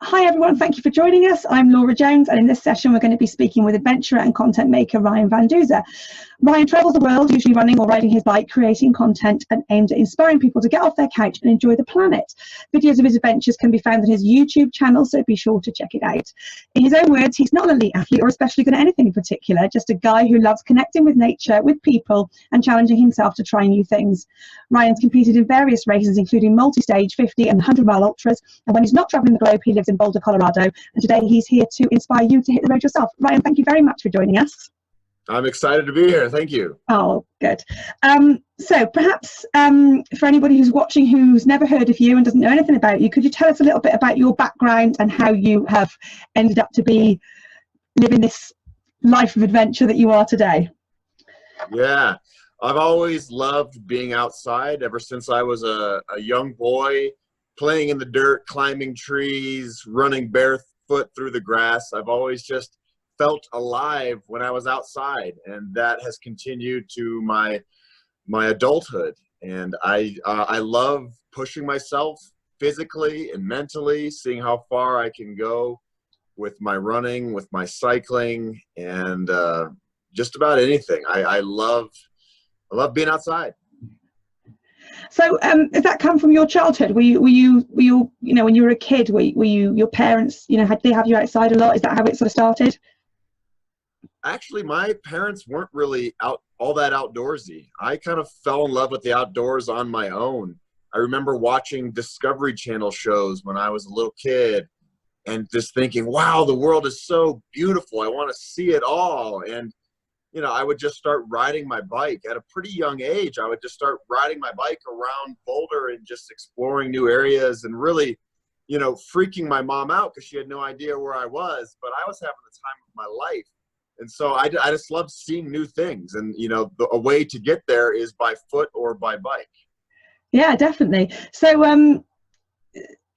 Hi everyone, thank you for joining us. I'm Laura Jones, and in this session we're going to be speaking with adventurer and content maker Ryan Van Duzer. Ryan travels the world, usually running or riding his bike, creating content and aimed at inspiring people to get off their couch and enjoy the planet. Videos of his adventures can be found on his YouTube channel, so be sure to check it out. In his own words, he's not an elite athlete or especially good at anything in particular, just a guy who loves connecting with nature, with people, and challenging himself to try new things. Ryan's competed in various races, including multi-stage, 50 and 100-mile ultras, and when he's not traveling the globe, he lives in Boulder, Colorado, and today he's here to inspire you to hit the road yourself. Ryan, thank you very much for joining us. I'm excited to be here. Thank you. Oh, good. So perhaps for anybody who's watching who's never heard of you and doesn't know anything about you, could you tell us a little bit about your background and how you have ended up to be living this life of adventure that you are today? Yeah, I've always loved being outside ever since I was a young boy, playing in the dirt, climbing trees, running barefoot through the grass. I've always just felt alive when I was outside, and that has continued to my adulthood. And I love pushing myself physically and mentally, seeing how far I can go with my running, with my cycling, and just about anything. I love being outside. So has that come from your childhood? Were you you know, when you were a kid, were you your parents, you know, had they have you outside a lot? Is that how it sort of started? Actually, my parents weren't really all that outdoorsy. I kind of fell in love with the outdoors on my own. I remember watching Discovery Channel shows when I was a little kid and just thinking, wow, the world is so beautiful. I want to see it all. And, you know, I would just start riding my bike at a pretty young age. I would just start riding my bike around Boulder and just exploring new areas and really, you know, freaking my mom out because she had no idea where I was, but I was having the time of my life. And so I just love seeing new things. And, you know, a way to get there is by foot or by bike. Yeah, definitely. So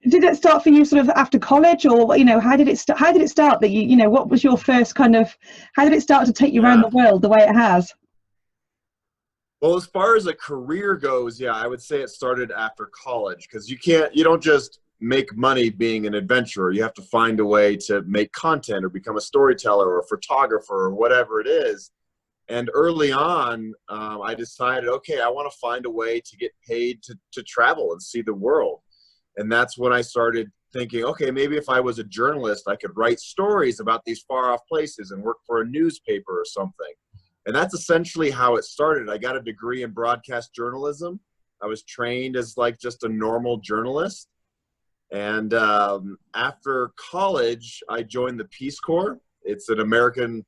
did it start for you sort of after college, or, you know, how did it start that you know, what was your first kind of, how did it start to take you around the world the way it has? Well, as far as a career goes, yeah, I would say it started after college, because you don't just make money being an adventurer. You have to find a way to make content or become a storyteller or a photographer or whatever it is. And early on, I decided, okay, I want to find a way to get paid to travel and see the world. And that's when I started thinking, okay, maybe if I was a journalist, I could write stories about these far off places and work for a newspaper or something. And that's essentially how it started. I got a degree in broadcast journalism. I was trained as like just a normal journalist. And after college, I joined the Peace Corps. It's an American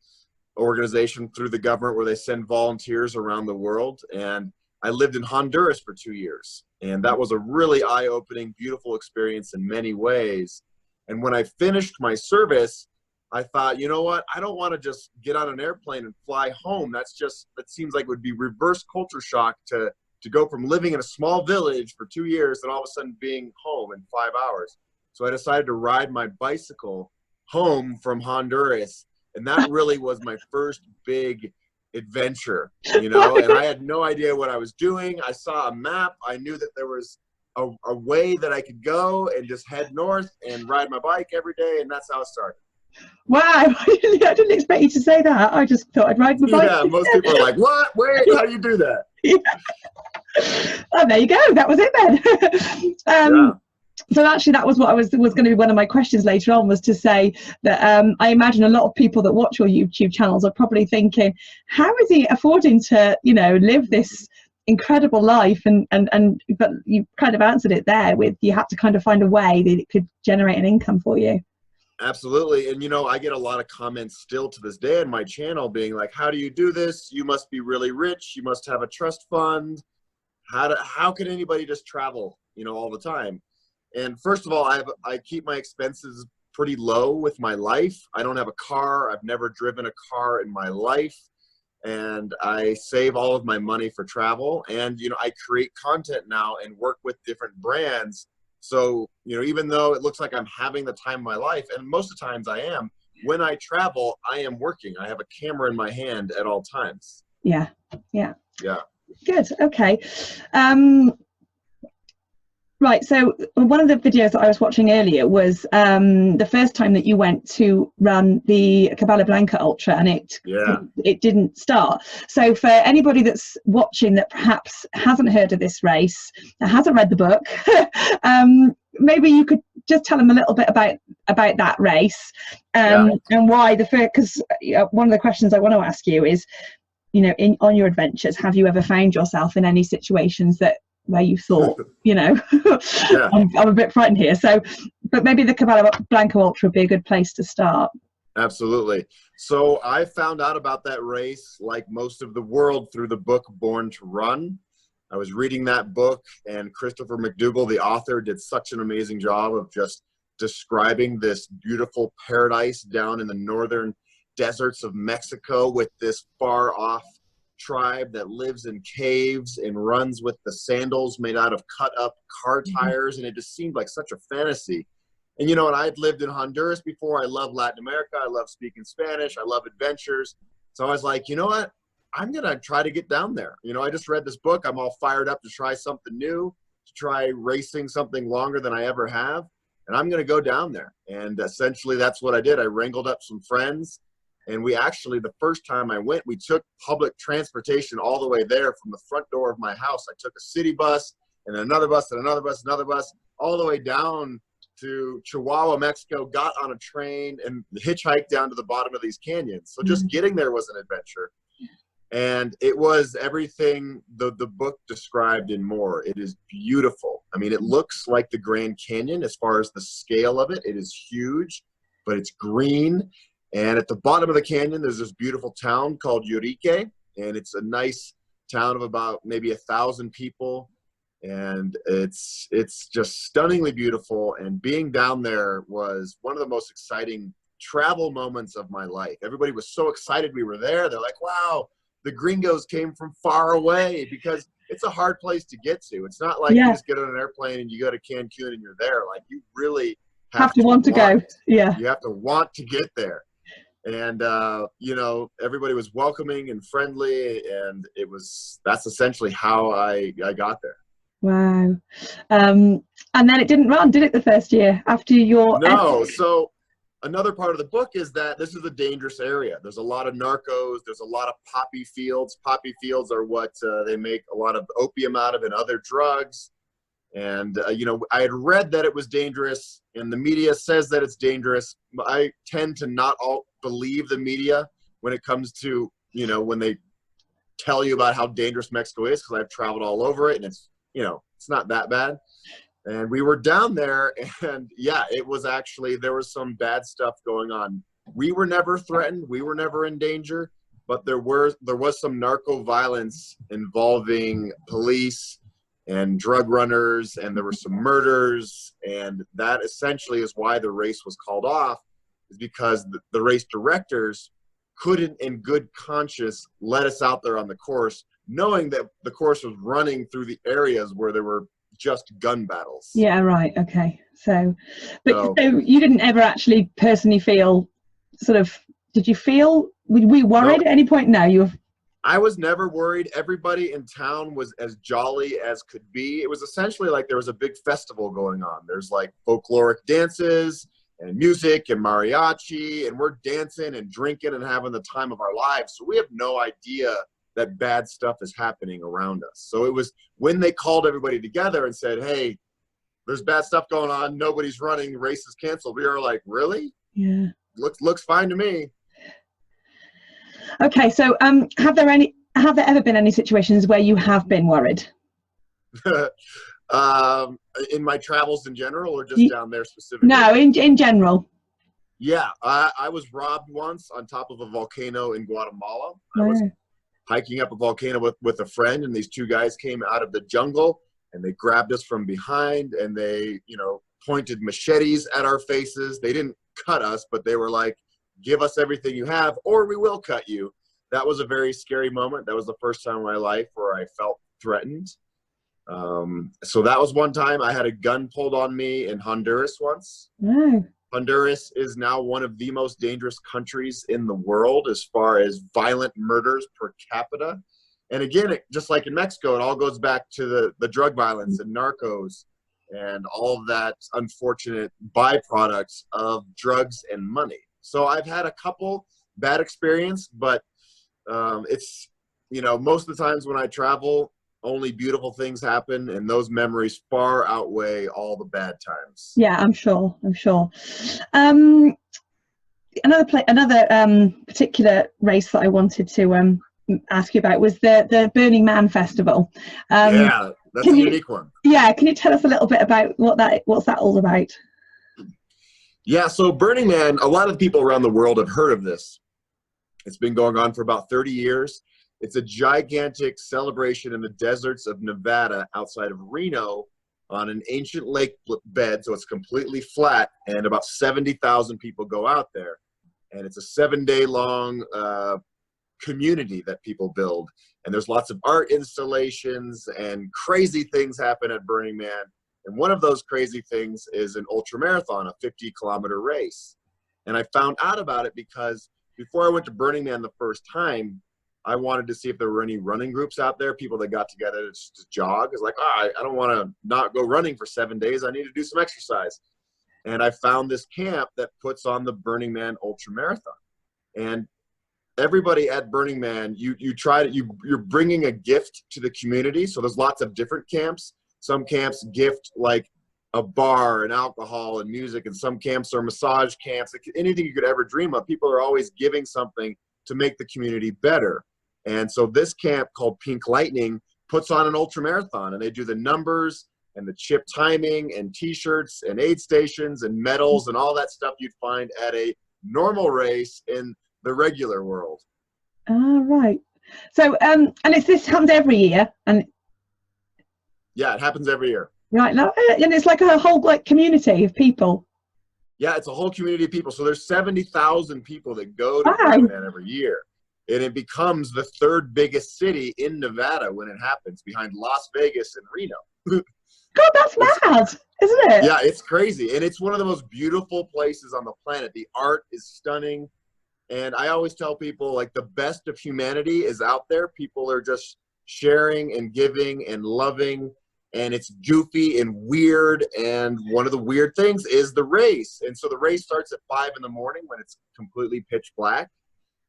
organization through the government where they send volunteers around the world. And I lived in Honduras for 2 years. And that was a really eye-opening, beautiful experience in many ways. And when I finished my service, I thought, you know what? I don't want to just get on an airplane and fly home. That seems like it would be reverse culture shock to go from living in a small village for 2 years and all of a sudden being home in 5 hours. So I decided to ride my bicycle home from Honduras. And that really was my first big adventure, you know, and I had no idea what I was doing. I saw a map. I knew that there was a way that I could go and just head north and ride my bike every day. And that's how it started. Wow, I didn't expect you to say that. I just thought I'd ride my bike. Yeah, most people are like, what? Wait, how do you do that? Yeah. Oh, there you go. That was it then. Yeah. So actually, that was what was going to be one of my questions later on, was to say that I imagine a lot of people that watch your YouTube channels are probably thinking, how is he affording to, you know, live this incredible life? But you kind of answered it there with, you had to kind of find a way that it could generate an income for you. Absolutely. And, you know, I get a lot of comments still to this day on my channel being like, how do you do this? You must be really rich. You must have a trust fund. How can anybody just travel, you know, all the time? And first of all, I keep my expenses pretty low with my life. I don't have a car. I've never driven a car in my life. And I save all of my money for travel. And, you know, I create content now and work with different brands. So, you know, even though it looks like I'm having the time of my life, and most of the times I am, when I travel, I am working. I have a camera in my hand at all times. Yeah. Yeah. Yeah. Good. Okay. Right. So one of the videos that I was watching earlier was the first time that you went to run the Cabala Blanca Ultra, and Yeah. it didn't start. So for anybody that's watching that perhaps hasn't heard of this race, hasn't read the book, maybe you could just tell them a little bit about that race, and why because one of the questions I want to ask you is, on your adventures, have you ever found yourself in any situations where you thought, I'm a bit frightened here. So, but maybe the Cabala Blanca Ultra would be a good place to start. Absolutely. So I found out about that race, like most of the world, through the book Born to Run. I was reading that book, and Christopher McDougall, the author, did such an amazing job of just describing this beautiful paradise down in the northern deserts of Mexico with this far off tribe that lives in caves and runs with the sandals made out of cut up car tires. And it just seemed like such a fantasy. And, and I'd lived in Honduras before. I love Latin America. I love speaking Spanish. I love adventures. So I was like, you know what? I'm going to try to get down there. I just read this book. I'm all fired up to try something new, to try racing something longer than I ever have. And I'm going to go down there. And essentially that's what I did. I wrangled up some friends. And we actually, the first time I went, we took public transportation all the way there from the front door of my house. I took a city bus and another bus and another bus, another bus, all the way down to Chihuahua, Mexico, got on a train and hitchhiked down to the bottom of these canyons. So just getting there was an adventure. And it was everything the book described and more. It is beautiful. I mean, it looks like the Grand Canyon as far as the scale of it. It is huge, but it's green. And at the bottom of the canyon, there's this beautiful town called Urique, and it's a nice town of about maybe 1,000 people. And it's just stunningly beautiful. And being down there was one of the most exciting travel moments of my life. Everybody was so excited we were there. They're like, wow, the gringos came from far away, because it's a hard place to get to. It's not like you just get on an airplane and you go to Cancun and you're there. Like, you really have to want to go. Yeah. You have to want to get there. And, everybody was welcoming and friendly, and that's essentially how I got there. Wow. And then it didn't run, did it, the first year after your... No. So another part of the book is that this is a dangerous area. There's a lot of narcos. There's a lot of poppy fields. Poppy fields are what they make a lot of opium out of and other drugs. And, I had read that it was dangerous, and the media says that it's dangerous. But I tend to not believe the media when it comes to, when they tell you about how dangerous Mexico is, because I've traveled all over it, and it's not that bad. And we were down there, and it was actually, there was some bad stuff going on. We were never threatened. We were never in danger, but there was some narco violence involving police and drug runners, and there were some murders, and that essentially is why the race was called off, is because the race directors couldn't in good conscience let us out there on the course, knowing that the course was running through the areas where there were just gun battles. Yeah, right. Okay. So you didn't ever actually personally feel did you feel, were you worried at any point? No, I was never worried. Everybody in town was as jolly as could be. It was essentially like there was a big festival going on. There's like folkloric dances and music and mariachi, and we're dancing and drinking and having the time of our lives. So we have no idea that bad stuff is happening around us. So it was when they called everybody together and said, hey, there's bad stuff going on, nobody's running, the race is canceled. We were like, really? Yeah. Looks fine to me. Okay, so have there ever been any situations where you have been worried? In my travels in general, or just down there specifically? No, in general. Yeah, I was robbed once on top of a volcano in Guatemala. I was hiking up a volcano with a friend, and these two guys came out of the jungle, and they grabbed us from behind, and they, pointed machetes at our faces. They didn't cut us, but they were like, give us everything you have or we will cut you. That was a very scary moment. That was the first time in my life where I felt threatened. So that was one time. I had a gun pulled on me in Honduras once. Honduras is now one of the most dangerous countries in the world as far as violent murders per capita. And again, just like in Mexico, it all goes back to the drug violence and narcos. and all of that unfortunate byproducts of drugs and money. So I've had a couple bad experience, but it's, you know, most of the times when I travel, only beautiful things happen, and those memories far outweigh all the bad times. Yeah, I'm sure. Another particular race that I wanted to ask you about was the Burning Man Festival. Yeah, that's a unique one. Yeah, can you tell us a little bit about what's that all about? Yeah, so Burning Man, a lot of people around the world have heard of this. It's been going on for about 30 years. It's a gigantic celebration in the deserts of Nevada outside of Reno on an ancient lake bed, so it's completely flat, and about 70,000 people go out there. And it's a 7-day-long community that people build. And there's lots of art installations, and crazy things happen at Burning Man. And one of those crazy things is an ultramarathon, a 50-kilometer race. And I found out about it because before I went to Burning Man the first time, I wanted to see if there were any running groups out there, people that got together to jog. It's like, I don't want to not go running for 7 days. I need to do some exercise. And I found this camp that puts on the Burning Man Ultramarathon. And everybody at Burning Man, you're bringing a gift to the community. So there's lots of different camps. Some camps gift like a bar and alcohol and music, and some camps are massage camps. Like anything you could ever dream of. People are always giving something to make the community better. And so this camp called Pink Lightning puts on an ultramarathon, and they do the numbers and the chip timing and t-shirts and aid stations and medals and all that stuff you'd find at a normal race in the regular world. Right. So and this happens every year, and yeah, it happens every year. Right. Now, and it's like a whole community of people. Yeah, it's a whole community of people. So there's 70,000 people that go to Burning Man every year. And it becomes the third biggest city in Nevada when it happens, behind Las Vegas and Reno. God, that's mad, isn't it? Yeah, it's crazy. And it's one of the most beautiful places on the planet. The art is stunning. And I always tell people, like, the best of humanity is out there. People are just sharing and giving and loving. And it's goofy and weird. And one of the weird things is the race. And so the race starts at 5 in the morning when it's completely pitch black.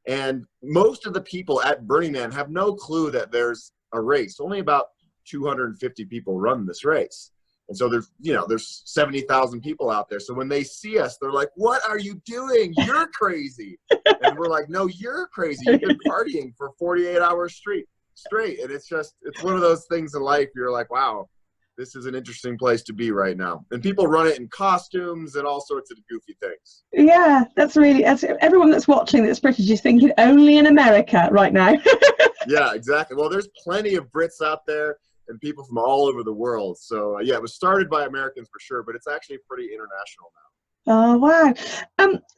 And most of the people at Burning Man have no clue that there's a race. Only about 250 people run this race. And so there's 70,000 people out there. So when they see us, they're like, "What are you doing? You're crazy." And we're like, "No, you're crazy. You've been partying for 48 hours straight." And it's one of those things in life. You're like, wow, this is an interesting place to be right now. And people run it in costumes and all sorts of goofy things. Yeah, that's everyone that's watching that's British is thinking only in America right now. Yeah, exactly. Well, there's plenty of Brits out there and people from all over the world. So yeah, it was started by Americans for sure, but it's actually pretty international now. Oh wow.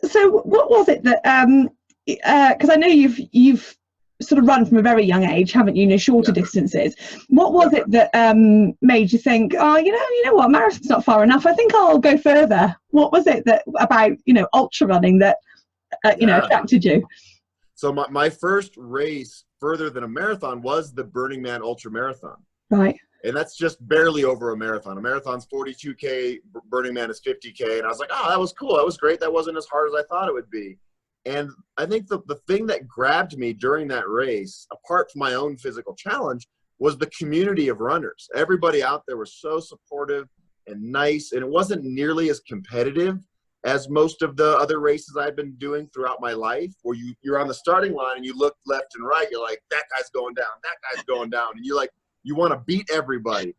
So what was it that because I know you've sort of run from a very young age, haven't you? Shorter distances. What was it that made you think, oh, you know what, marathon's not far enough, I think I'll go further? What was it that about ultra running that attracted you? So my first race further than a marathon was the Burning Man Ultra Marathon. Right. And that's just barely over a marathon. A marathon's 42K, Burning Man is 50K. And I was like, oh, that was cool. That was great. That wasn't as hard as I thought it would be. And I think the thing that grabbed me during that race, apart from my own physical challenge, was the community of runners. Everybody out there was so supportive and nice, and it wasn't nearly as competitive as most of the other races I've been doing throughout my life, where you're on the starting line and you look left and right, you're like, that guy's going down, that guy's going down, and you want to beat everybody.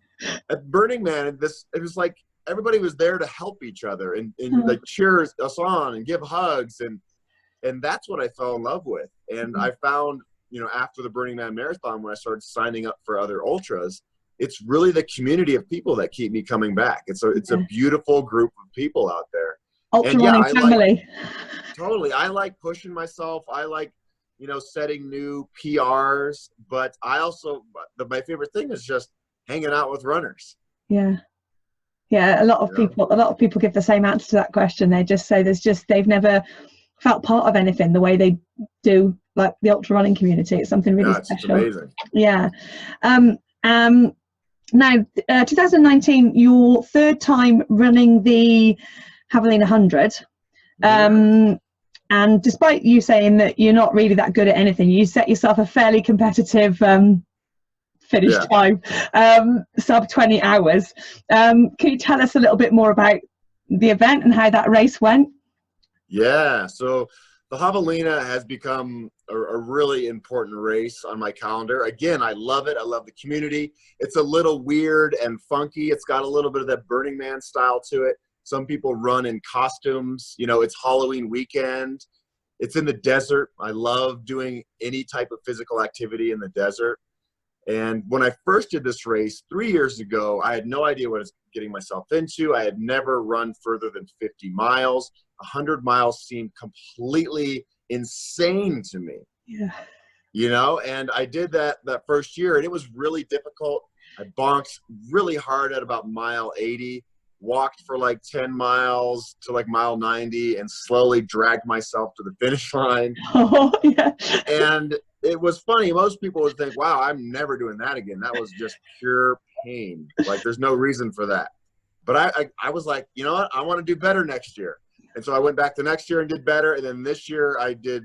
At Burning Man, it was like everybody was there to help each other and like cheer us on and give hugs, and that's what I fell in love with. And I found, after the Burning Man Marathon, when I started signing up for other ultras, it's really the community of people that keep me coming back. It's a beautiful group of people out there. Ultra running family. Totally. I like pushing myself. I like, setting new PRs, but I also, my favorite thing is just hanging out with runners. Yeah. Yeah. A lot of people give the same answer to that question. They just say they've never felt part of anything the way they do, like the ultra running community. It's something really special. It's amazing. Yeah. Now, 2019, your third time running the Javelina 100. And despite you saying that you're not really that good at anything, you set yourself a fairly competitive finish time, sub 20 hours. Can you tell us a little bit more about the event and how that race went? Yeah, so the Javelina has become a really important race on my calendar. Again, I love it. I love the community. It's a little weird and funky. It's got a little bit of that Burning Man style to it. Some people run in costumes. You know, it's Halloween weekend. It's in the desert. I love doing any type of physical activity in the desert. And when I first did this race 3 years ago, I had no idea what I was getting myself into. I had never run further than 50 miles. 100 miles seemed completely insane to me. Yeah. You know, and I did that first year, and it was really difficult. I bonked really hard at about mile 80, walked for like 10 miles to like mile 90, and slowly dragged myself to the finish line. Oh, yeah. And it was funny. Most people would think, wow, I'm never doing that again. That was just pure pain. Like, there's no reason for that. But I was like, you know what? I want to do better next year. And so I went back the next year and did better. And then this year I did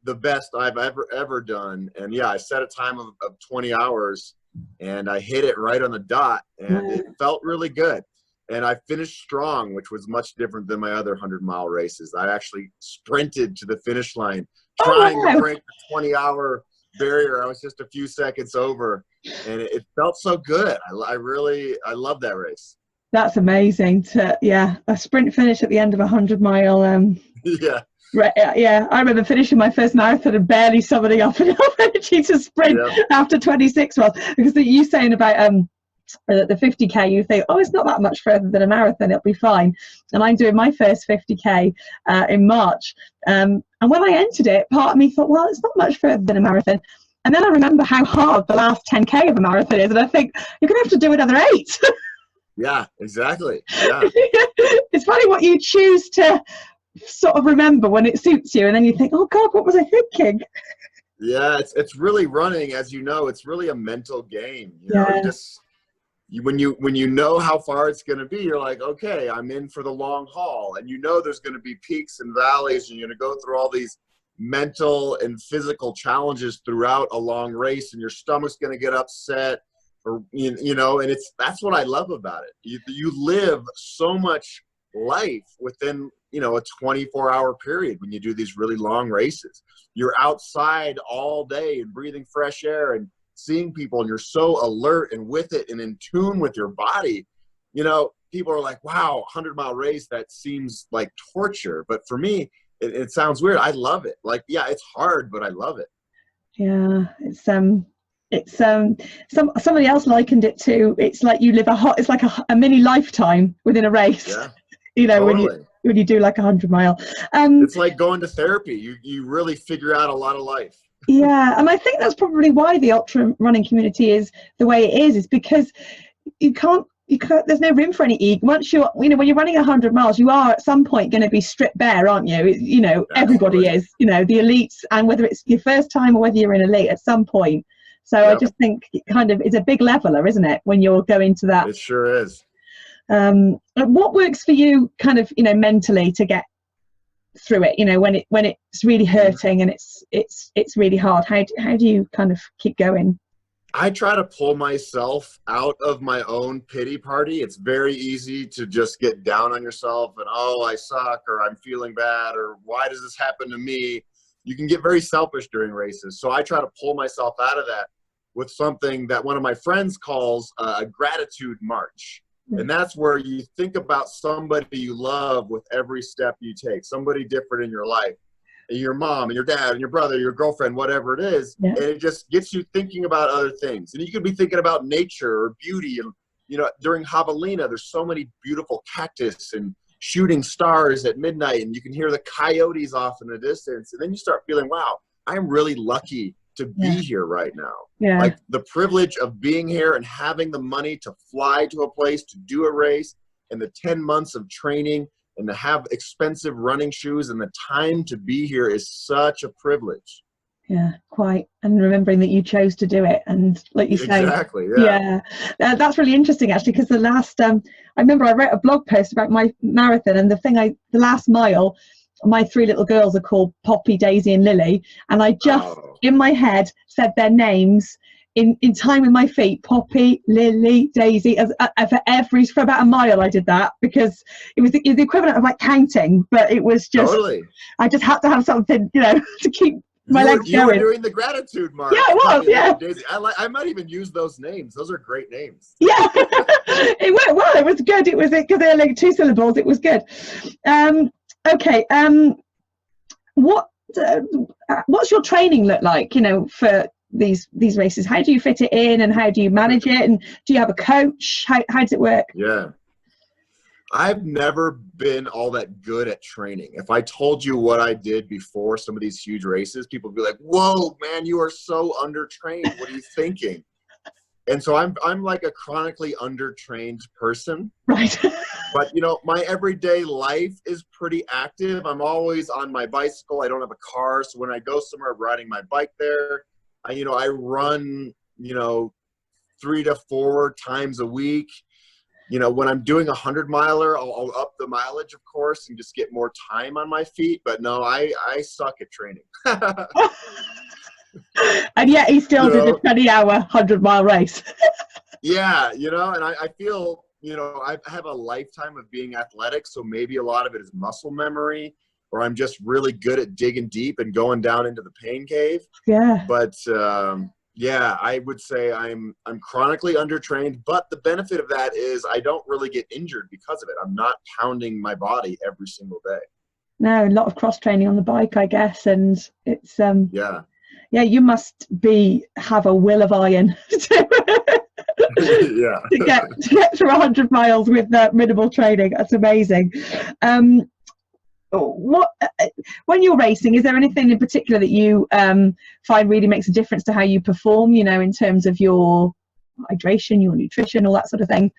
the best I've ever done. And yeah, I set a time of 20 hours and I hit it right on the dot, and it felt really good. And I finished strong, which was much different than my other 100-mile races. I actually sprinted to the finish line, trying to break the 20-hour barrier. I was just a few seconds over, and it felt so good. I love that race. That's amazing. A sprint finish at the end of a 100-mile. Yeah. Right, yeah, I remember finishing my first marathon and barely summoning up enough energy to sprint after 26 miles. Because you saying about the 50k, you think, oh, it's not that much further than a marathon, it'll be fine. And I'm doing my first 50k in March. And when I entered it, part of me thought, well, it's not much further than a marathon. And then I remember how hard the last 10k of a marathon is, and I think you're going to have to do another 8. Yeah, exactly. Yeah. It's funny what you choose to sort of remember when it suits you, and then you think, oh God, what was I thinking? Yeah, it's really running, as you know, it's really a mental game. You know, when you know how far it's going to be, you're like, okay, I'm in for the long haul. And you know there's going to be peaks and valleys, and you're going to go through all these mental and physical challenges throughout a long race, and your stomach's going to get upset, or you know, and that's what I love about it. You live so much life within, you know, a 24-hour period when you do these really long races. You're outside all day and breathing fresh air and seeing people, and you're so alert and with it and in tune with your body. You know, people are like, wow, 100-mile race, that seems like torture. But for me, it sounds weird. I love it. Like, yeah, it's hard, but I love it. Yeah, it's somebody else likened it to, it's like you live it's like a mini lifetime within a race. Yeah, you know, totally. when you do like 100-mile. It's like going to therapy. You really figure out a lot of life. Yeah, and I think that's probably why the ultra running community is the way it is because you can't, there's no room for any ego. Once when you're running 100 miles, you are at some point going to be stripped bare, aren't you? You know, everybody is, you know, the elites, and whether it's your first time or whether you're an elite at some point. So I just think it kind of is a big leveler, isn't it, when you're going to that? It sure is. What works for you kind of, you know, mentally to get through it, you know, when it's really hurting and it's really hard? How do you kind of keep going? I try to pull myself out of my own pity party. It's very easy to just get down on yourself and, oh, I suck, or I'm feeling bad, or why does this happen to me? You can get very selfish during races. So I try to pull myself out of that with something that one of my friends calls a gratitude march. And that's where you think about somebody you love with every step you take, somebody different in your life, and your mom and your dad and your brother, your girlfriend, whatever it is. And it just gets you thinking about other things. And you could be thinking about nature or beauty. And, you know, during Javelina, there's so many beautiful cactus and shooting stars at midnight, and you can hear the coyotes off in the distance. And then you start feeling, wow, I'm really lucky to be here right now. Like the privilege of being here and having the money to fly to a place to do a race, and the 10 months of training, and to have expensive running shoes, and the time to be here is such a privilege. Yeah, quite. And remembering that you chose to do it, and like you say, Exactly. Yeah. that's really interesting actually, because the last I remember I wrote a blog post about my marathon, and the last mile, my three little girls are called Poppy, Daisy, and Lily, and I just Oh, in my head said their names in time with my feet: Poppy, Lily, Daisy. For about a mile I did that, because it was the equivalent of like counting, but it was just, totally. I just had to have something, to keep my You were legs you were going. doing the gratitude Yeah, march. it was. Puppy, Yeah, Lily, Daisy. I might even use those names. Those are great names. yeah. It went well. It was good. It was because they're like 2 syllables. It was good. Okay. What what's your training look like? For these races, how do you fit it in, and how do you manage it? And do you have a coach? How does it work? Yeah. I've never been all that good at training. If I told you what I did before some of these huge races, people would be like, "Whoa, man, you are so undertrained. What are you thinking?" And so I'm like a chronically undertrained person. Right. But my everyday life is pretty active. I'm always on my bicycle. I don't have a car, so when I go somewhere, I'm riding my bike there. I run 3 to 4 times a week. When I'm doing 100-miler, I'll up the mileage, of course, and just get more time on my feet. But no, I suck at training. And yet he still did a 20-hour 100-mile race. Yeah, and I feel, I have a lifetime of being athletic, so maybe a lot of it is muscle memory, or I'm just really good at digging deep and going down into the pain cave. Yeah. But yeah, I would say I'm chronically undertrained, but the benefit of that is I don't really get injured because of it. I'm not pounding my body every single day. No, a lot of cross training on the bike, I guess, and it's Yeah. Yeah, you must have a will of iron Yeah. to get through 100 miles with minimal training. That's amazing. What when you're racing, is there anything in particular that you find really makes a difference to how you perform? In terms of your hydration, your nutrition, all that sort of thing.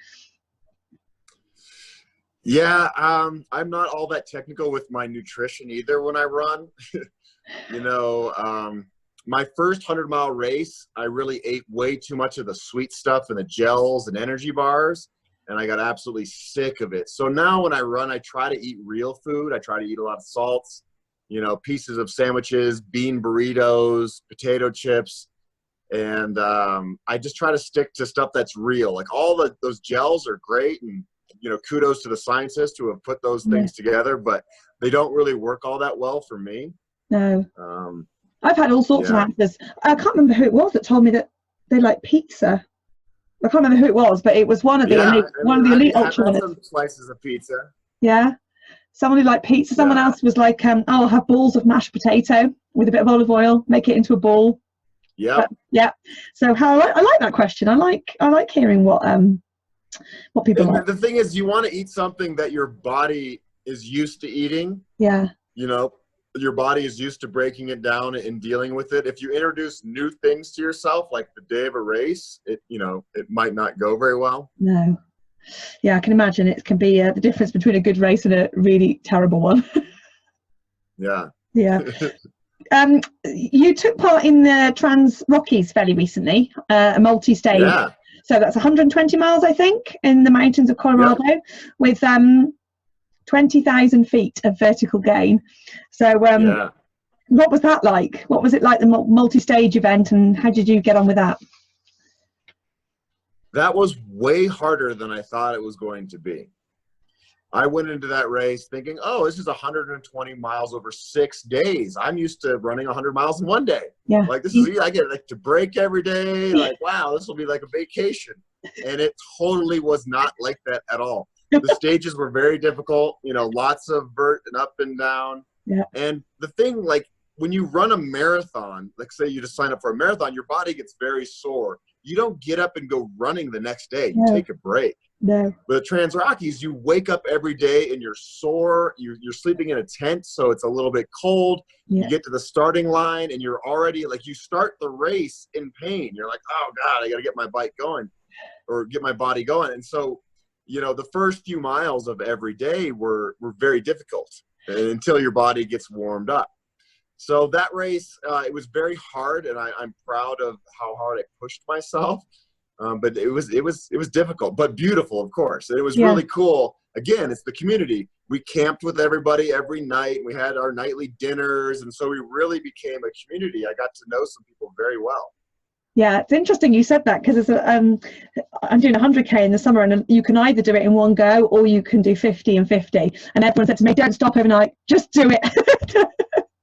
Yeah, I'm not all that technical with my nutrition either when I run. My first 100-mile race, I really ate way too much of the sweet stuff and the gels and energy bars, and I got absolutely sick of it. So now when I run, I try to eat real food. I try to eat a lot of salts, pieces of sandwiches, bean burritos, potato chips, and I just try to stick to stuff that's real. Like those gels are great, and kudos to the scientists who have put those things together, but they don't really work all that well for me. No. I've had all sorts of answers. I can't remember who it was that told me that they like pizza. I can't remember who it was, but it was one of the elite ultra I've had runners. some slices of pizza. Yeah. Someone who liked pizza. Someone else was like, I'll have balls of mashed potato with a bit of olive oil, make it into a ball. Yeah. Yeah. So I like that question. I like hearing what people like. The thing is, you want to eat something that your body is used to eating. Yeah. Your body is used to breaking it down and dealing with it. If you introduce new things to yourself, like the day of a race, it might not go very well. No. Yeah, I can imagine it can be the difference between a good race and a really terrible one. Yeah. Yeah. You took part in the Trans Rockies fairly recently, a multi-stage. Yeah. So that's 120 miles, I think, in the mountains of Colorado, with 20,000 feet of vertical gain. So what was that like? What was it like, the multi-stage event, and how did you get on with that? That was way harder than I thought it was going to be. I went into that race thinking, oh, this is 120 miles over 6 days. I'm used to running 100 miles in one day. Yeah. Like, this is, I get like to break every day. Like, wow, this will be like a vacation. And it totally was not like that at all. The stages were very difficult, lots of vert and up and down. Yeah. And the thing, like, when you run a marathon, like say you just sign up for a marathon, your body gets very sore. You don't get up and go running the next day. You take a break. No. With the Trans Rockies, you wake up every day and you're sore. You're sleeping in a tent, so it's a little bit cold. Yeah. You get to the starting line and you're already like, you start the race in pain. You're like, oh God, I got to get my bike going or get my body going. And so, the first few miles of every day were very difficult until your body gets warmed up. So that race, it was very hard, and I'm proud of how hard I pushed myself. But it was difficult, but beautiful, of course. And it was really cool. Again, it's the community. We camped with everybody every night. We had our nightly dinners, and so we really became a community. I got to know some people very well. Yeah, it's interesting you said that, because I'm doing 100K in the summer, and you can either do it in one go or you can do 50 and 50. And everyone said to me, don't stop overnight, just do it.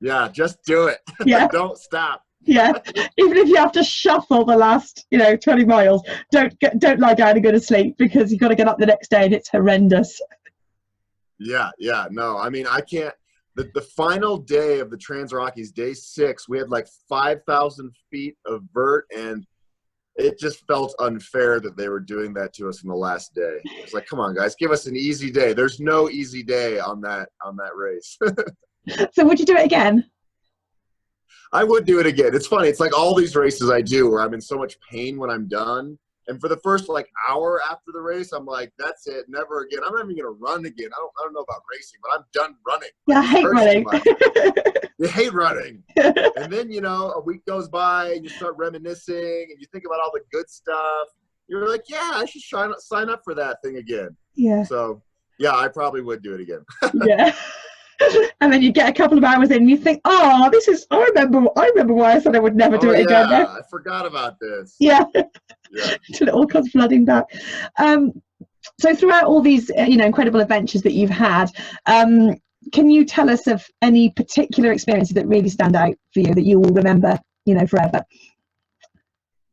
Yeah, just do it. Yeah. Don't stop. Yeah, even if you have to shuffle the last 20 miles, don't lie down and go to sleep, because you've got to get up the next day and it's horrendous. Yeah, no, I mean, I can't. The final day of the Trans Rockies, day 6, we had like 5,000 feet of vert, and it just felt unfair that they were doing that to us in the last day. It's like, come on, guys, give us an easy day. There's no easy day on that race. So would you do it again? I would do it again. It's funny. It's like all these races I do where I'm in so much pain when I'm done. And for the first hour after the race, I'm like, that's it, never again. I'm not even gonna run again. I don't know about racing, but I'm done running. Yeah, I hate running. You hate running. And then, a week goes by and you start reminiscing and you think about all the good stuff. You're like, yeah, I should sign up for that thing again. Yeah. So yeah, I probably would do it again. Yeah. And then you get a couple of hours in and you think, oh, I remember why I said I would never do it again. Yeah, I forgot about this. Yeah. Yeah. Till it all comes flooding back. So throughout all these incredible adventures that you've had, can you tell us of any particular experiences that really stand out for you that you will remember forever?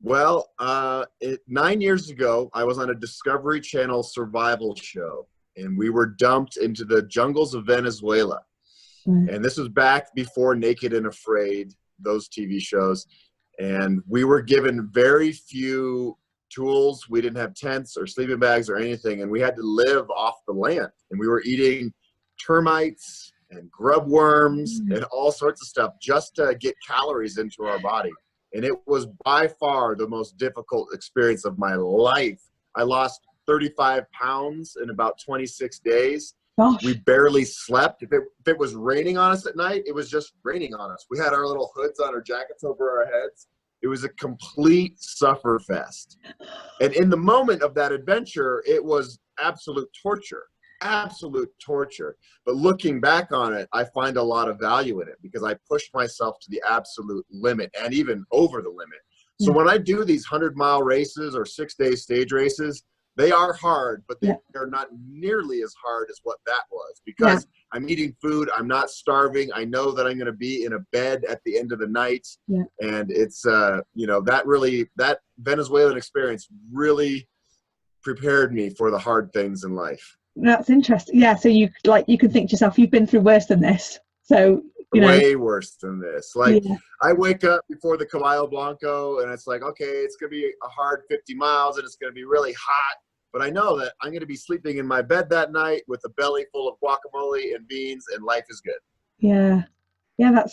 Well, 9 years ago, I was on a Discovery Channel survival show, and we were dumped into the jungles of Venezuela. And this was back before Naked and Afraid, those TV shows. And we were given very few tools. We didn't have tents or sleeping bags or anything. And we had to live off the land. And we were eating termites and grub worms and all sorts of stuff just to get calories into our body. And it was by far the most difficult experience of my life. I lost 35 pounds in about 26 days. Gosh. We barely slept. If it was raining on us at night, it was just raining on us. We had our little hoods on our jackets over our heads. It was a complete suffer fest. And in the moment of that adventure, it was absolute torture. Absolute torture. But looking back on it, I find a lot of value in it because I pushed myself to the absolute limit and even over the limit. So when I do these 100-mile races or 6-day stage races, they are hard, but they're not nearly as hard as what that was because I'm eating food. I'm not starving. I know that I'm going to be in a bed at the end of the night. Yeah. And it's, that Venezuelan experience really prepared me for the hard things in life. That's interesting. Yeah. So you can think to yourself, you've been through worse than this. So, way worse than this. I wake up before the Caballo Blanco and it's like, okay, it's going to be a hard 50 miles and it's going to be really hot. But I know that I'm going to be sleeping in my bed that night with a belly full of guacamole and beans and life is good. Yeah. Yeah.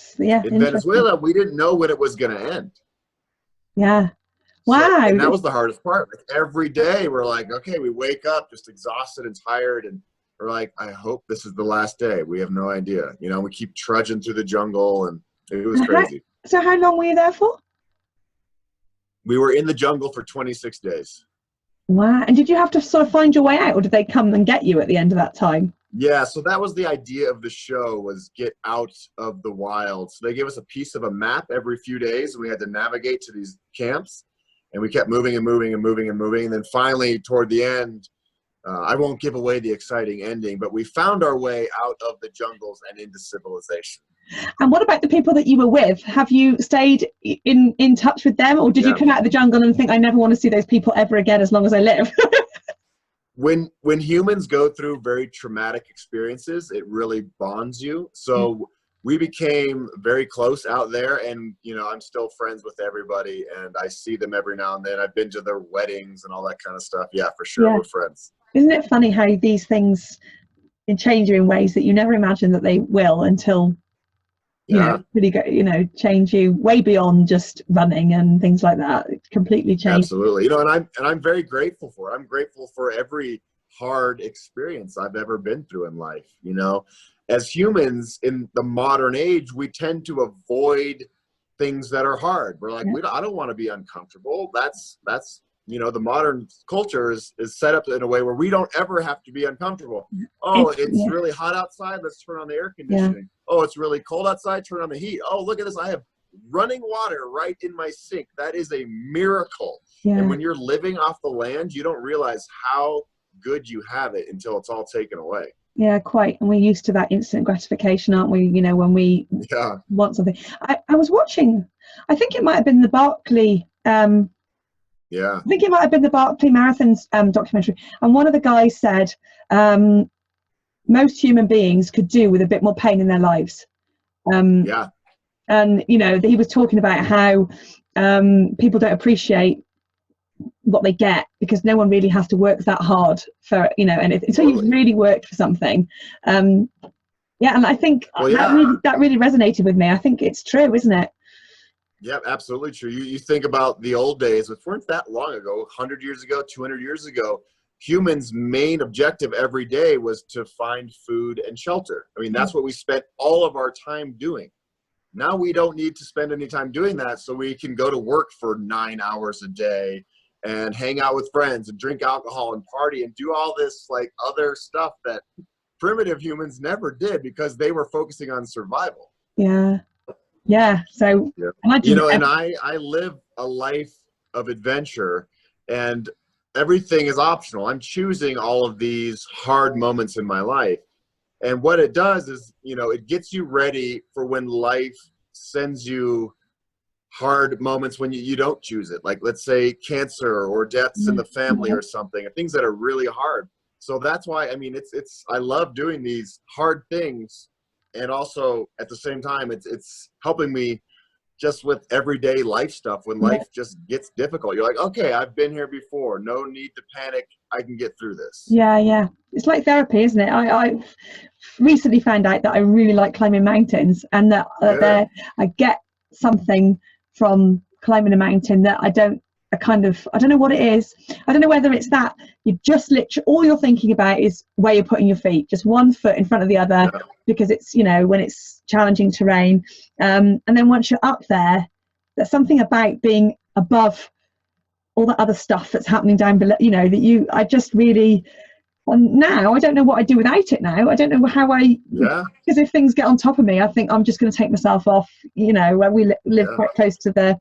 In Venezuela, we didn't know when it was going to end. Yeah. Wow. And that was the hardest part. Every day we're like, okay, we wake up just exhausted and tired and we're like, I hope this is the last day. We have no idea. We keep trudging through the jungle and it was crazy. So how long were you there for? We were in the jungle for 26 days. Wow. And did you have to sort of find your way out or did they come and get you at the end of that time? Yeah, so that was the idea of the show was get out of the wild. So they gave us a piece of a map every few days and we had to navigate to these camps and we kept moving and moving and moving and moving. And then finally toward the end, I won't give away the exciting ending, but we found our way out of the jungles and into civilization. And what about the people that you were with? Have you stayed in touch with them or did you come out of the jungle and think, I never want to see those people ever again as long as I live? When humans go through very traumatic experiences, it really bonds you. So we became very close out there and, I'm still friends with everybody and I see them every now and then. I've been to their weddings and all that kind of stuff. Yeah, for sure. We're friends. Isn't it funny how these things change you in ways that you never imagine that they will until really change you way beyond just running and things like that. It completely changed. Absolutely. And I'm very grateful for it. I'm grateful for every hard experience I've ever been through in life, as humans in the modern age, we tend to avoid things that are hard. We're like, I don't want to be uncomfortable. That's the modern culture is set up in a way where we don't ever have to be uncomfortable. Oh, it's really hot outside. Let's turn on the air conditioning. Oh, it's really cold outside. Turn on the heat. Oh, look at this. I have running water right in my sink. That is a miracle. And when you're living off the land, you don't realize how good you have it until it's all taken away. Yeah, quite. And we're used to that instant gratification, aren't we? You know, when we want something. I was watching, I think it might have been the Barkley, I think it might have been the Barkley Marathon's documentary. And one of the guys said, most human beings could do with a bit more pain in their lives. And, you know, he was talking about how people don't appreciate what they get because no one really has to work that hard for, you know, and until you've really worked for something. And I think that really resonated with me. I think it's true, isn't it? Yeah, absolutely true. You think about the old days, which weren't that long ago, 100 years ago, 200 years ago, humans' main objective every day was to find food and shelter. I mean, that's what we spent all of our time doing. Now we don't need to spend any time doing that, so we can go to work for 9 hours a day and hang out with friends and drink alcohol and party and do all this like other stuff that primitive humans never did because they were focusing on survival. So you know, and I live a life of adventure, and everything is optional. I'm choosing all of these hard moments in my life, and what it does is, you know, it gets you ready for when life sends you hard moments when you don't choose it, like let's say cancer or deaths in the family or something, or things that are really hard. So that's why, I mean, it's I love doing these hard things, and also at the same time it's helping me just with everyday life stuff. When life just gets difficult, you're like, okay, I've been here before, no need to panic, I can get through this. It's like therapy, isn't it? I recently found out that I really like climbing mountains, and that I get something from climbing a mountain that I don't know what it is. I don't know whether it's that you just literally all you're thinking about is where you're putting your feet, just one foot in front of the other, because it's, you know, when it's challenging terrain, and then once you're up there, there's something about being above all the other stuff that's happening down below, you know, that I just really, and now I don't know what I do without it now. I don't know how because if things get on top of me, I think I'm just going to take myself off, you know, where we live quite close to the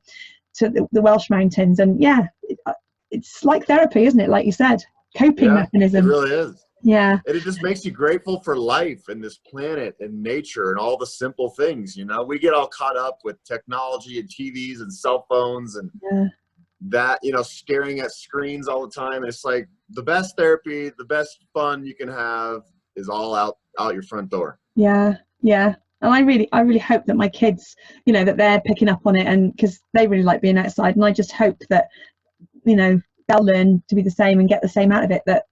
Welsh mountains. And it's like therapy, isn't it? Like you said, coping mechanism. It really is. And it just makes you grateful for life and this planet and nature and all the simple things, you know. We get all caught up with technology and TVs and cell phones and that, you know, staring at screens all the time. And it's like the best therapy, the best fun you can have is all out your front door. And I really hope that my kids, you know, that they're picking up on it, and because they really like being outside, and I just hope that, you know, they'll learn to be the same and get the same out of it that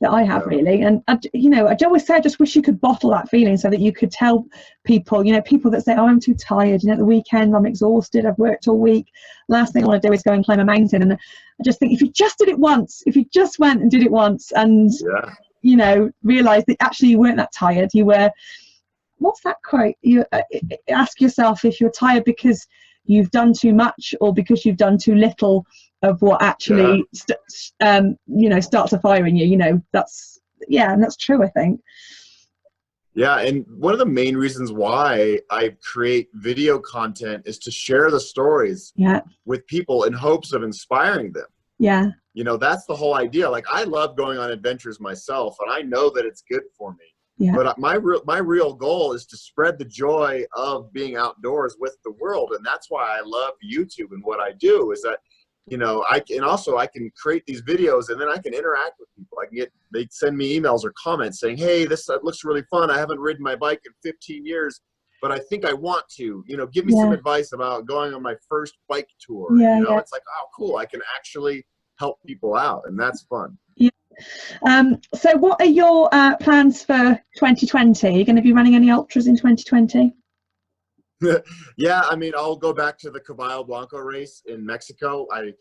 I have, really. And you know, I always say I just wish you could bottle that feeling so that you could tell people, you know, people that say, oh, I'm too tired, you know, at the weekend I'm exhausted, I've worked all week, last thing I want to do is go and climb a mountain. And I just think if you just did it once, if you just went and did it once, and you know, realized that actually you weren't that tired, you were, what's that quote, you ask yourself if you're tired because you've done too much or because you've done too little of what actually you know, starts a fire in you. You know, that's and that's true, I think. And one of the main reasons why I create video content is to share the stories with people in hopes of inspiring them. You know, that's the whole idea. Like, I love going on adventures myself, and I know that it's good for me. But my real goal is to spread the joy of being outdoors with the world. And that's why I love YouTube, and what I do is that, you know, I can create these videos, and then I can interact with people. They send me emails or comments saying, hey, this looks really fun. I haven't ridden my bike in 15 years, but I think I want to, you know, give me some advice about going on my first bike tour. You know, it's like, oh, cool. I can actually help people out, and that's fun. So what are your plans for 2020? Are you going to be running any ultras in 2020? I mean, I'll go back to the Caballo Blanco race in Mexico. I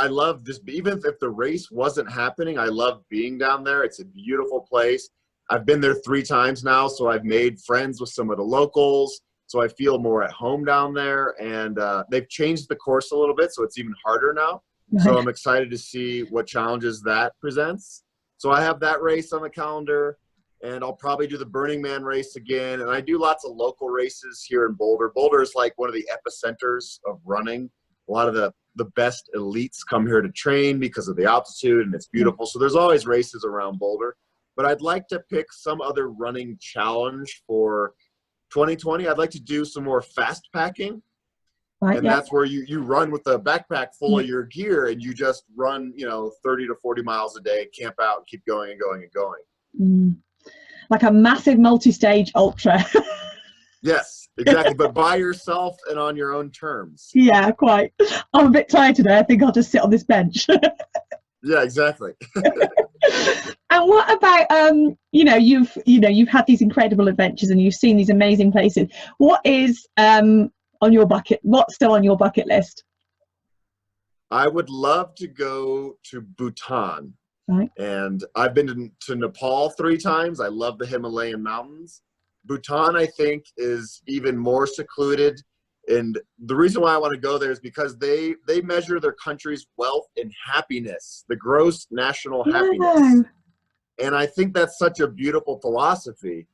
love this. Even if the race wasn't happening, I love being down there. It's a beautiful place. I've been there 3 times now, so I've made friends with some of the locals. So I feel more at home down there, and they've changed the course a little bit, so it's even harder now. So I'm excited to see what challenges that presents. So I have that race on the calendar, and I'll probably do the Burning Man race again. And I do lots of local races here in Boulder. Boulder is like one of the epicenters of running. A lot of the best elites come here to train because of the altitude, and it's beautiful. So there's always races around Boulder. But I'd like to pick some other running challenge for 2020. I'd like to do some more fast packing. Right, and that's where you run with a backpack full of your gear, and you just run, 30 to 40 miles a day, camp out, and keep going and going and going. Like a massive multi-stage ultra. Yes, exactly. But by yourself and on your own terms. Yeah, quite. I'm a bit tired today. I think I'll just sit on this bench. Yeah, exactly. And what about you've had these incredible adventures and you've seen these amazing places. What is what's still on your bucket list? I would love to go to Bhutan. Right. And I've been to Nepal 3 times. I love the Himalayan mountains. Bhutan, I think, is even more secluded. And the reason why I want to go there is because they measure their country's wealth and happiness, the gross national happiness. And I think that's such a beautiful philosophy.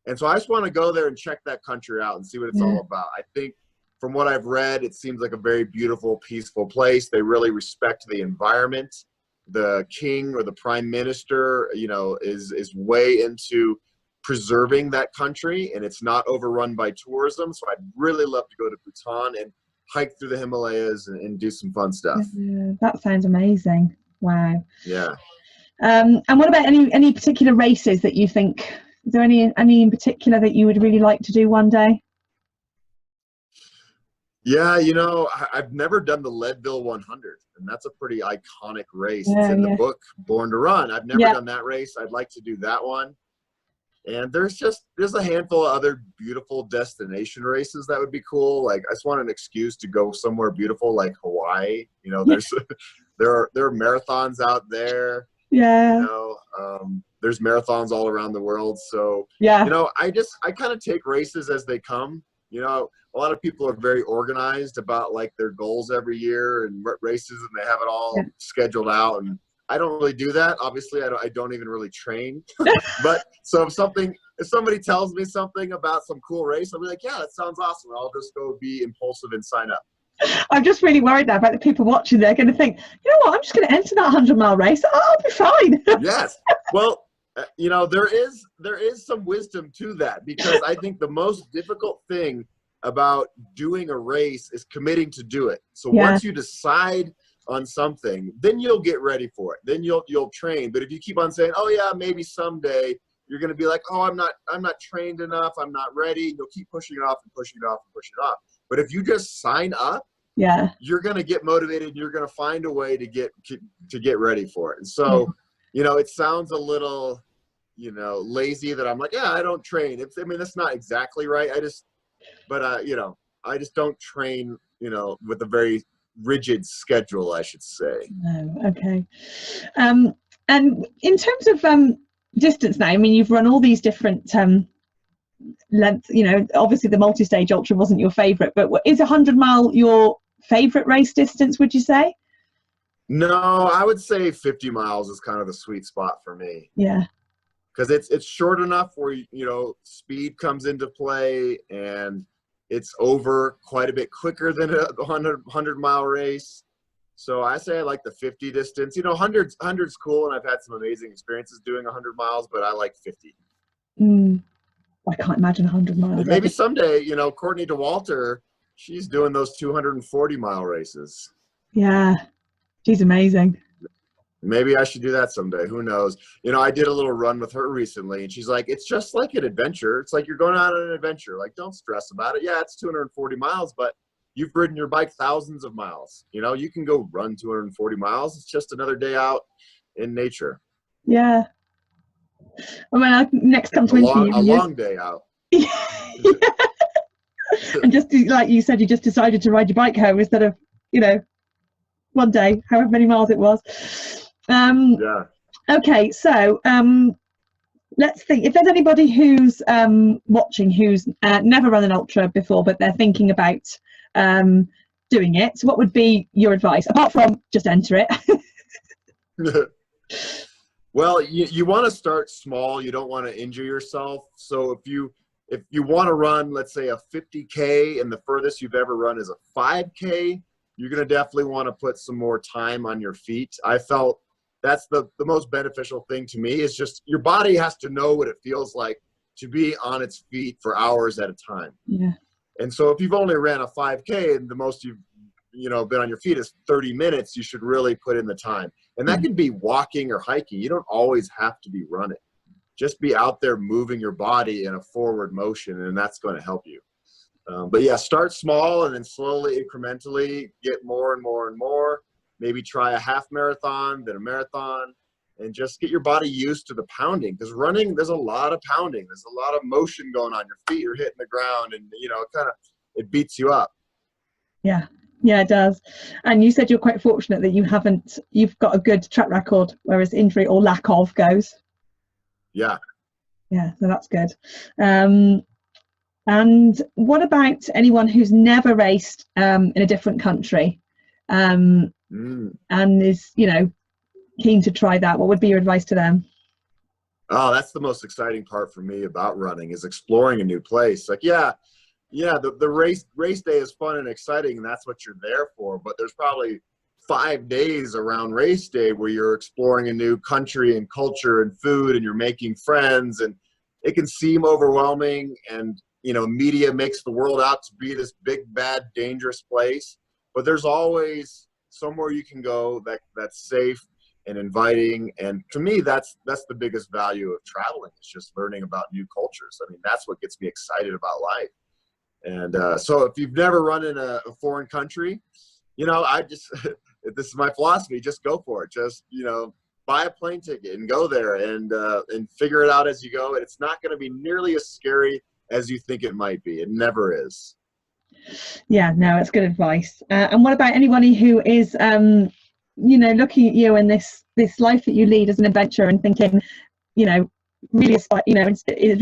And so I just want to go there and check that country out and see what it's all about. I think from what I've read, it seems like a very beautiful, peaceful place. They really respect the environment. The king or the prime minister, is way into preserving that country, and it's not overrun by tourism. So I'd really love to go to Bhutan and hike through the Himalayas and do some fun stuff. Yeah, that sounds amazing. Wow. Yeah. And what about any particular races that you think, is there any in particular that you would really like to do one day? Yeah, I've never done the Leadville 100, and that's a pretty iconic race. It's in the book, Born to Run. I've never done that race. I'd like to do that one. And there's a handful of other beautiful destination races that would be cool. Like, I just want an excuse to go somewhere beautiful like Hawaii. There are marathons out there. Yeah. There's marathons all around the world. So, I kind of take races as they come. A lot of people are very organized about like their goals every year and races, and they have it all scheduled out. And I don't really do that. Obviously, I don't even really train. But so if somebody tells me something about some cool race, I'll be like, yeah, that sounds awesome. I'll just go be impulsive and sign up. I'm just really worried now about the people watching. They're going to think, you know what, I'm just going to enter that 100-mile race. I'll be fine. Yes. Well, there is some wisdom to that, because I think the most difficult thing about doing a race is committing to do it. So once you decide on something, then you'll get ready for it. Then you'll train. But if you keep on saying, oh yeah, maybe someday, you're going to be like, oh, I'm not trained enough. I'm not ready. You'll keep pushing it off and pushing it off and pushing it off. But if you just sign up, you're going to get motivated, and you're going to find a way to get ready for it. And so, it sounds a little, lazy that I'm like, yeah, I don't train. That's not exactly right. I just don't train, with a very rigid schedule, I should say. No, okay. And in terms of distance now, you've run all these different lengths. Obviously the multi-stage ultra wasn't your favorite, but is 100-mile your favorite race distance, would you say? No, I would say 50 miles is kind of the sweet spot for me. Yeah. Because it's short enough where, speed comes into play, and it's over quite a bit quicker than a 100-mile race. So I say I like the 50 distance. 100's cool, and I've had some amazing experiences doing 100 miles, but I like 50. I can't imagine 100 miles. And maybe someday, Courtney DeWalter, she's doing those 240-mile races. Yeah, she's amazing. Maybe I should do that someday. Who knows? I did a little run with her recently, and she's like, it's just like an adventure. It's like you're going out on an adventure. Like, don't stress about it. Yeah, it's 240 miles, but you've ridden your bike thousands of miles. You can go run 240 miles. It's just another day out in nature. Yeah. When I next come to interview you. A long day out. And just like you said, you just decided to ride your bike home instead of, one day, however many miles it was. Okay, so let's think, if there's anybody who's watching who's never run an ultra before, but they're thinking about doing it, so what would be your advice, apart from just enter it? Well, you want to start small. You don't want to injure yourself. So if you want to run, let's say a 50K, and the furthest you've ever run is a 5K, you're going to definitely want to put some more time on your feet. I felt that's the most beneficial thing to me, is just your body has to know what it feels like to be on its feet for hours at a time. Yeah. And so if you've only ran a 5K and the most you've been on your feet is 30 minutes, you should really put in the time. And that can be walking or hiking. You don't always have to be running. Just be out there moving your body in a forward motion, and that's going to help you. But yeah, start small and then slowly, incrementally get more and more and more. Maybe try a half marathon, then a marathon, and just get your body used to the pounding. Because running, there's a lot of pounding. There's a lot of motion going on. Your feet are hitting the ground, and it beats you up. Yeah. Yeah, it does. And you said you're quite fortunate that you've got a good track record, whereas injury or lack of goes. Yeah. Yeah, so that's good. And what about anyone who's never raced in a different country and is, keen to try that? What would be your advice to them? Oh, that's the most exciting part for me about running, is exploring a new place. Like, the race day is fun and exciting, and that's what you're there for. But there's probably 5 days around race day where you're exploring a new country and culture and food, and you're making friends, and it can seem overwhelming. And, media makes the world out to be this big, bad, dangerous place. But there's always somewhere you can go that's safe and inviting. And to me, that's the biggest value of traveling. It's just learning about new cultures. I mean, that's what gets me excited about life. And so if you've never run in a foreign country, this is my philosophy: just go for it. Just, buy a plane ticket and go there and figure it out as you go. And it's not going to be nearly as scary as you think it might be. It never is. Yeah, no, it's good advice. And what about anybody who is, looking at you and this life that you lead as an adventurer and thinking, really, is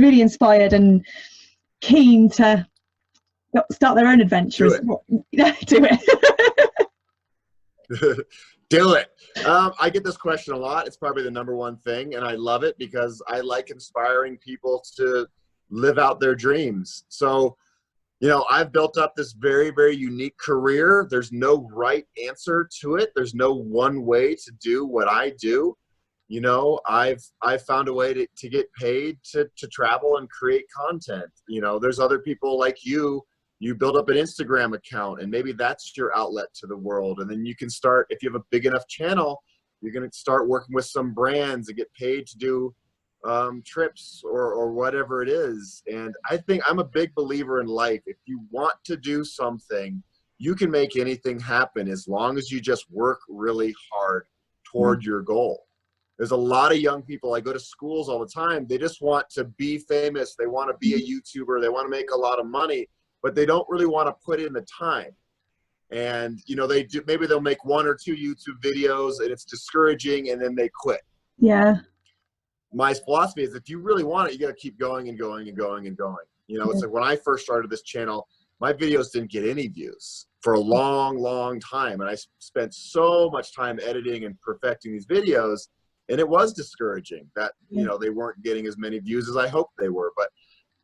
really inspired and keen to start their own adventures? Do it. Do it. I get this question a lot. It's probably the number one thing, and I love it because I like inspiring people to live out their dreams. So, I've built up this very, very unique career. There's no right answer to it. There's no one way to do what I do. I've found a way to get paid to travel and create content. There's other people like you build up an Instagram account, and maybe that's your outlet to the world. And then you can start, if you have a big enough channel, you're going to start working with some brands and get paid to do trips or whatever it is. And I think I'm a big believer in life. If you want to do something, you can make anything happen as long as you just work really hard toward your goal. There's a lot of young people, I go to schools all the time, they just want to be famous. They want to be a YouTuber. They want to make a lot of money, but they don't really want to put in the time. And, maybe they'll make 1 or 2 YouTube videos and it's discouraging, and then they quit. Yeah. My philosophy is, if you really want it, you got to keep going and going and going and going. It's like when I first started this channel, my videos didn't get any views for a long, long time. And I spent so much time editing and perfecting these videos, and it was discouraging that, they weren't getting as many views as I hoped they were. But,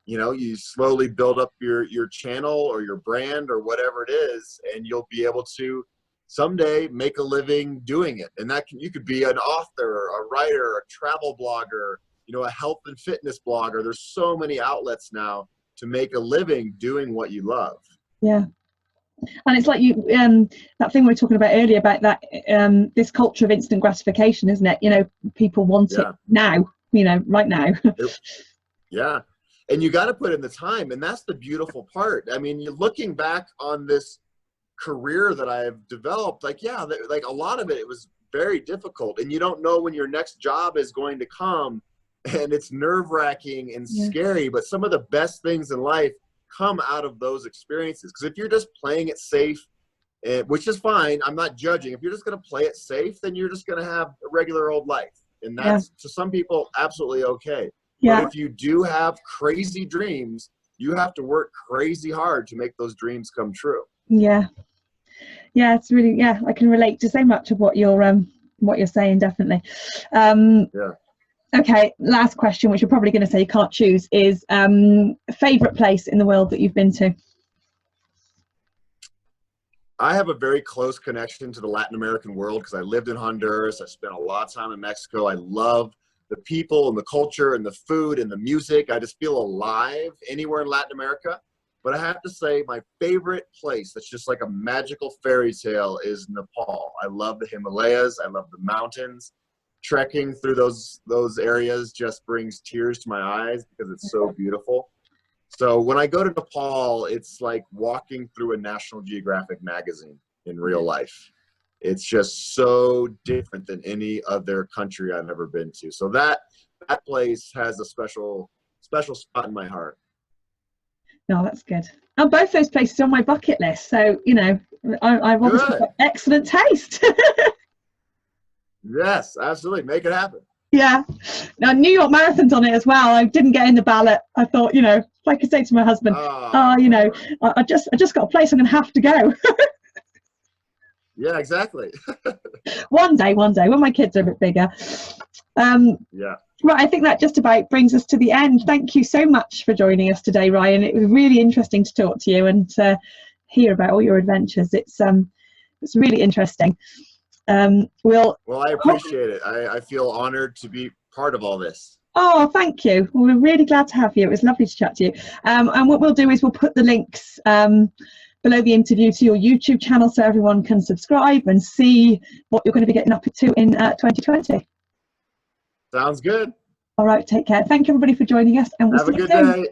you slowly build up your channel or your brand or whatever it is, and you'll be able to someday make a living doing it. And you could be an author, a writer, a travel blogger, a health and fitness blogger. There's so many outlets now to make a living doing what you love. Yeah. And it's like that thing we were talking about earlier about that this culture of instant gratification, isn't it? People want it now, right now. Yeah. And you got to put in the time. And that's the beautiful part. I mean, you're looking back on this career that I've developed, like a lot of it was very difficult, and you don't know when your next job is going to come, and it's nerve-wracking and scary. But some of the best things in life come out of those experiences. Because if you're just playing it safe, which is fine, I'm not judging. If you're just going to play it safe, then you're just going to have a regular old life, and that's to some people absolutely okay. Yeah. But if you do have crazy dreams, you have to work crazy hard to make those dreams come true. Yeah. Yeah, it's really, yeah, I can relate to so much of what you're saying, definitely. Yeah. Okay, last question, which you're probably going to say you can't choose, is favorite place in the world that you've been to? I have a very close connection to the Latin American world because I lived in Honduras. I spent a lot of time in Mexico. I love the people and the culture and the food and the music. I just feel alive anywhere in Latin America. But I have to say my favorite place that's just like a magical fairy tale is Nepal. I love the Himalayas. I love the mountains. Trekking through those areas just brings tears to my eyes because it's so beautiful. So when I go to Nepal, it's like walking through a National Geographic magazine in real life. It's just so different than any other country I've ever been to. So that place has a special spot in my heart. No, that's good. And both those places are on my bucket list. So, you know, I've obviously got excellent taste. Yes, absolutely. Make it happen. Yeah. Now, New York Marathon's on it as well. I didn't get in the ballot. I thought, you know, if I could say to my husband, you know, I just got a place, I'm going to have to go. Yeah, exactly. One day, when my kids are a bit bigger. Yeah. Right, I think that just about brings us to the end. Thank you so much for joining us today, Ryan. It was really interesting to talk to you and to hear about all your adventures. It's really interesting. Well, I appreciate it. I feel honored to be part of all this. Oh, thank you. Well, we're really glad to have you. It was lovely to chat to you. And what we'll do is we'll put the links below the interview to your YouTube channel so everyone can subscribe and see what you're going to be getting up to in 2020. Sounds good. All right, take care. Thank you, everybody, for joining us, and we'll see you soon. Have a good day.